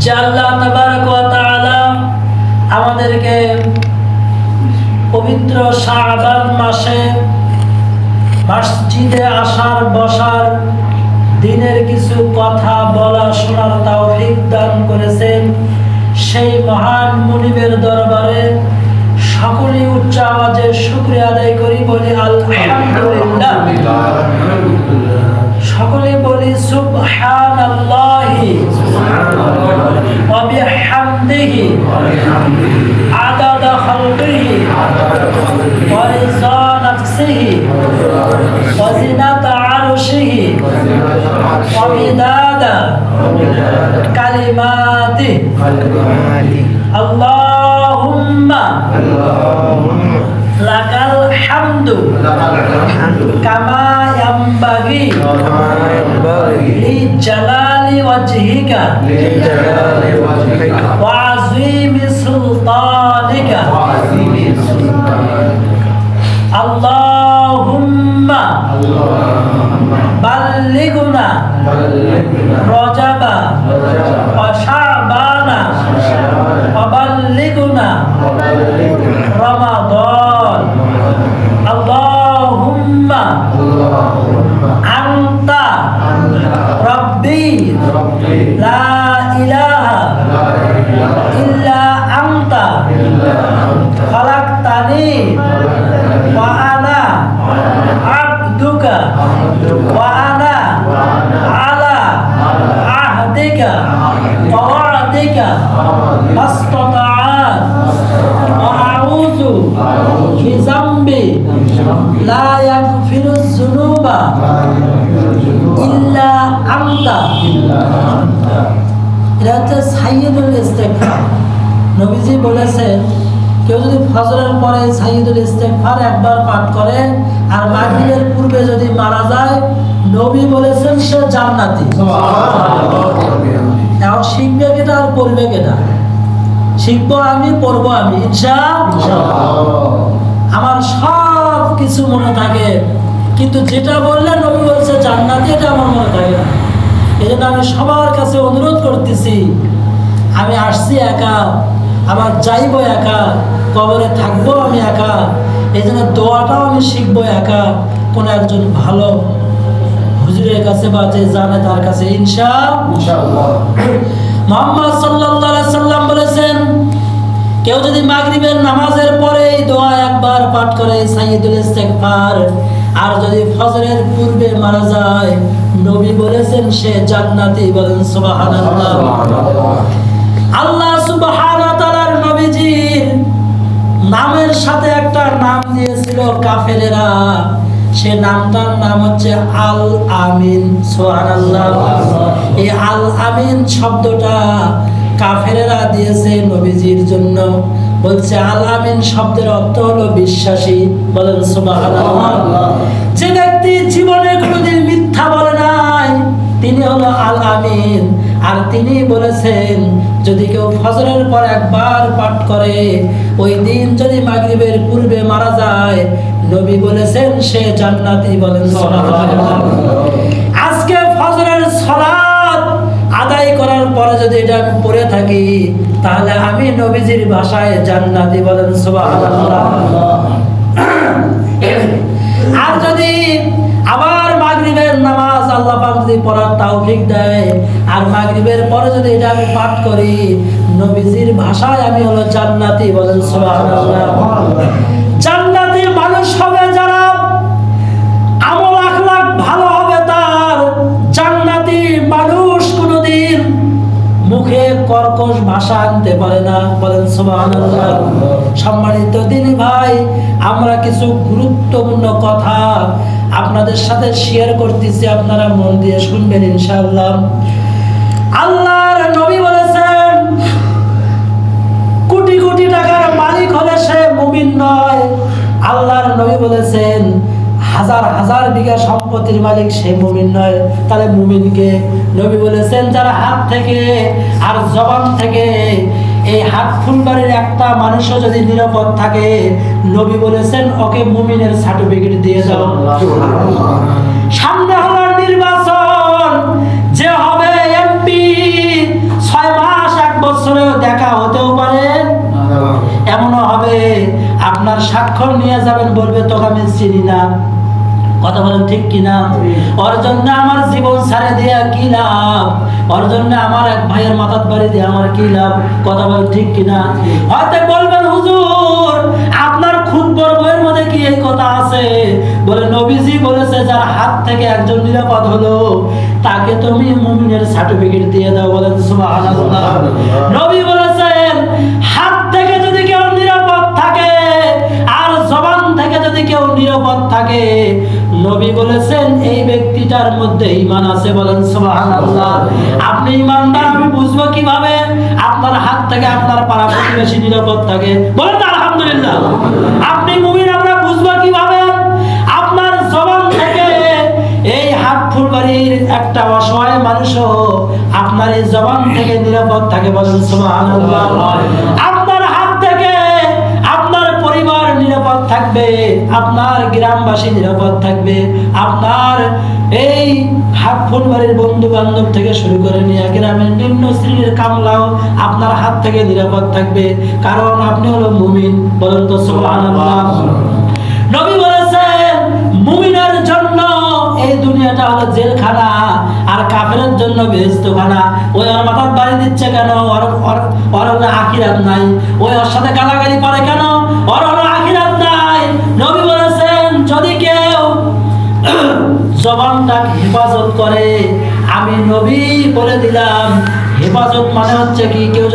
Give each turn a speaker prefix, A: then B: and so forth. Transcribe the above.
A: যে আল্লাহ তাবারক ওয়া তাআলা আমাদেরকে পবিত্র শাবান মাসে মসজিদে আসার বসার দিনের কিছু কথা বলা শোনার তৌফিক দান করেছেন। সেই মহান মুনিবের দরবারে সকলে উচ্চ আওয়াজে শুকরিয়া আদায় করি, বলি আলহামদুলিল্লাহ। সকলে বলি সুবহানাল্লাহি ওয়া বিহামদিহি আদাদা খালকিহি ওয়া রিজা নাফসিহি ওয়া জিনাতা আরশিহি ওয়া মিদাদা কালিমাতিহি। আল্লাহুম্মা লাকাল হামদু কামা ইয়ানবাগি লিজালালি ওয়াজহিকা ওয়া আযীমি সুলতানিকা। আল্লাহুম্মা বাল্লিগনা রজাবা ওয়া শাবানা ওয়া বাল্লিগনা রমাদান। আল্লাহুম্মা আনতা রাব্বি লা ইলাহা ইল্লা আনতা খালাকতানি ওয়া আনা আবদুকা ওয়া আনা আলা আহদিকা ওয়া ওয়া'দিকা মাসতাতা'ত ওয়া আউযু বিযামবি লা ইয়াগফিরুয যুনুবা ইল্লা আনতা। এটা হচ্ছে সাইয়্যিদুল ইস্তিগফার। নবীজি বলেছেন, কেউ যদি ফজরের পরে সাইয়্যিদুল ইস্তিগফার একবার পাঠ করে আর মাগরিবের পূর্বে যদি মারা যায়, নবী বলেছেন সে জান্নাতি। এখন শিখবে কেটা আর পড়বে কেটা? শিখবো আমি, পড়বো আমি ইনশাআল্লাহ। আমার সব কিছু মনে থাকে, কিন্তু যেটা বললে নবী বলছে জান্নাতি, এটা আমার মনে থাকে না। এই জন্য আমি সবার কাছে অনুরোধ করতেছি, আমি আসছি একা, আবার যাইবো একা, কবরে থাকবো আমি একা, এই জন্য দোয়াটাও আমি শিখবো একা, কোনো একজন ভালো হুজুরের কাছে বা যে জানে তার কাছে ইনশাআল্লাহ। মুহাম্মদ সাল্লাল্লাহু আলাইহি সাল্লাম বলেছেন, কেউ যদি মাগরিবের নামাজের পরে এই দোয়া একবার পাঠ করে সাইয়্যিদুল ইস্তিগফার, আর যদি ফজরের পূর্বে মারা যায়, নবী বলেছেন সে জান্নাতি। বলেন সুবহানাল্লাহ। আল্লাহ সুবহানাহু ওয়া তাআলার নবীজির নামের সাথে একটা নাম দিয়েছিল কাফেরেরা, সে নামটার নাম হচ্ছে আল আমিন। সুবহানাল্লাহ। এই আল আমিন শব্দটা কাফেরেরা দিয়েছে নবীজির জন্য। বলছে আল আমিন শব্দের অর্থ হলো বিশ্বাসী। বলেন সুবহানাল্লাহ। যে ব্যক্তি জীবনে কোনোদিন মিথ্যা বলে নাই, তিনি হলো আল আমিন। আর তিনি বলেছেন, যদি কেউ ফজরের পর একবার পাঠ করে, ওই দিন যদি মাগরিবের পূর্বে মারা যায়, নবী বলেছেন সে জান্নাতি। বলেন সুবহানাল্লাহ। আজকে ফজরের সালাত আদায় করার পরে যদি এটা আমি পড়ে থাকি, তাহলে আমি নবীজির ভাষায় জান্নাতি। বলেন সুবহানাল্লাহ। আর যদি আবার মাগরিবের নামাজ আল্লাহ পাক যদি পড়ার তৌফিক দেয়, আর মাগরিবের পরে যদি এটা আমি পাঠ করি, নবীজির ভাষায় আমি হলো জান্নাতি। বলেন সুবহানাল্লাহ। জান্নাতি মানুষ হবে যারা আমল আখলাক ভালো হবে তার। জান্নাতি মানুষ কোনোদিন মুখে কর্কশ ভাষা আনতে পারে না। বলেন সুবহানাল্লাহ। সম্মানিত দিনী ভাই, আমরা কিছু গুরুত্বপূর্ণ কথা আপনাদের সাথে শেয়ার করতেছি, আপনারা মন দিয়ে শুনবেন ইনশাআল্লাহ। আল্লাহর নবী বলেছেন, কোটি কোটি টাকার মালিক হলে সে মুমিন নয়। আল্লাহর নবী বলেছেন, হাজার হাজার বিঘা সম্পত্তির মালিক সে মুমিন নয়। তাহলে মুমিনকে নবী বলেছেন, যারা হাত থেকে আর জবান থেকে এই হাত ফুলবাড়ির একটা মানুষও যদি নিরাপদ থাকে, নবী বলেছেন ওকে মুমিনের সার্টিফিকেট দিয়ে দাও। সামনে হলো নির্বাচন, যে হবে এমপি 6 মাস যখন নিয়ে যাবেন বলবে তোকে আমি চিনি না। কথা বলেন ঠিক কিনা? ওর জন্য আমার জীবন ছাড়ে দিয়া কি লাভ? ওর জন্য আমার এক ভাইয়ের মাথার বাড়ি দিয়ে আমার কি লাভ? কথা বলেন ঠিক কিনা? হয়তো বলবেন হুজুর আপনার খুতবার বইয়ের মধ্যে কি এই কথা আছে? বলে নবীজি বলেছে যার হাত থেকে একজন নিরাপদ হলো তাকে তুমি মুমিনের সার্টিফিকেট দিয়ে দাও। বলেন সুবহানাল্লাহ। নবী বলেছেন হাত থেকে যদি কেউ নিরাপদ থাকে আর জবান থেকে যদি কেউ নিরাপদ থাকে, নবী বলেছেন এই ব্যক্তিটার মধ্যে ঈমান আছে। বলেন সুবহানাল্লাহ। আপনি ঈমানদার আমি বুঝবো কিভাবে? আপনার হাত থেকে আপনার পাড়া প্রতিবেশী নিরাপদ থাকে। বলেন আলহামদুলিল্লাহ। আপনি মুমিন আমরা বুঝবো কিভাবে? আপনার জবান থেকে এই হাত ফুলবাড়ির একটা অসহায় মানুষও আপনার এই জবান থেকে নিরাপদ থাকে। বলেন সুবহানাল্লাহ। আপনার হাত থেকে আপনার পরিবার নিরাপদ থাকবে, আপনার গ্রামবাসী নিরাপদ থাকবে, আপনার এই হাত ফুলবাড়ির বন্ধু বান্ধব থেকে শুরু করে নিয়ে গ্রামের নিম্ন শ্রেণীর কামলাও আপনার হাত থেকে নিরাপদ থাকবে, কারণ আপনি হলো মুমিন। বলেন তো সুবহানাল্লাহ। নবী বলেছেন মুমিনের জন্য এই দুনিয়াটা হলো জেলখানা আর কাফেরের জন্য বেহেশতখানা। ওই ওর মাথার বাড়ি দিচ্ছে কেন? ওর হলো আখিরাত নাই। ওই ওর সাথে গালাগালি করে কেন? ওর হলো আখিরাত নাই। নবী বলেছেন যদি কেউ জবানটা হেফাজত করে, আমি নবী বলে দিলাম হেফাজত মানে হচ্ছে কি কেউ